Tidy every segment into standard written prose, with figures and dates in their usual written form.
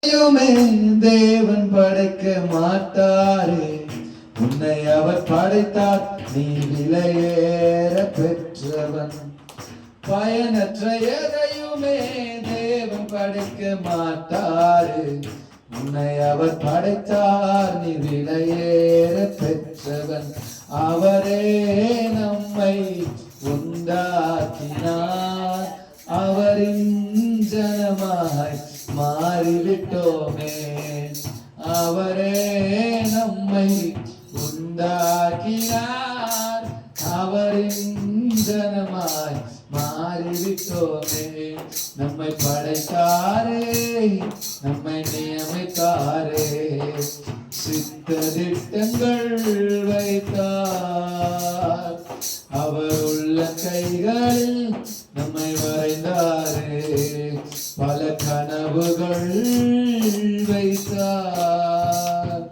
தேவன் படைக்க மாட்டாரே, உன்னை அவர் படைத்தார், நீ விலையேற பெற்றவன். பயனற்ற எதையுமே தேவன் படைக்க மாட்டாரே, உன்னை அவர் படைத்தார், நீ விலையேற பெற்றவன். அவரே நம்மை உண்டாக்கினார், அவரின் ஜனமாய் மாறிவிட்டோமே. அவரே நம்மை உண்டாக்கினார், அவரின் ஜனமாய் மாறிவிட்டோமே. நம்மை படைத்தாரே, நம்மை நியமித்தாரே, சித்த திட்டங்கள் வைத்தார். அவர் உள்ள கைகளில் நம்மை வரைந்தாரே, பல கனவுகள் வைத்தார்.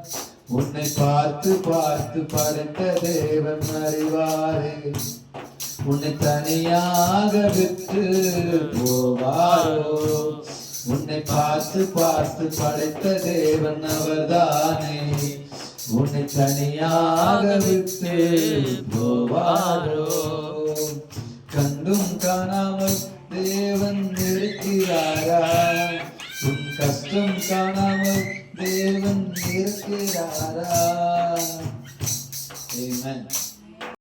உன்னை பார்த்து பார்த்து படைத்த தேவன் அறிவாரே, உன்னை தனியாக விட்டு போவாரோ? உன்னை பார்த்து பார்த்து படைத்த தேவன் அவர்தானே, உன்னை தனியாக விட்டு போவாரோ? கண்டும் காணாமல் தேவன் இருக்கிறாரா? உன் கஷ்டம் காணாமல் தேவன் இருக்கிறாரா? Amen.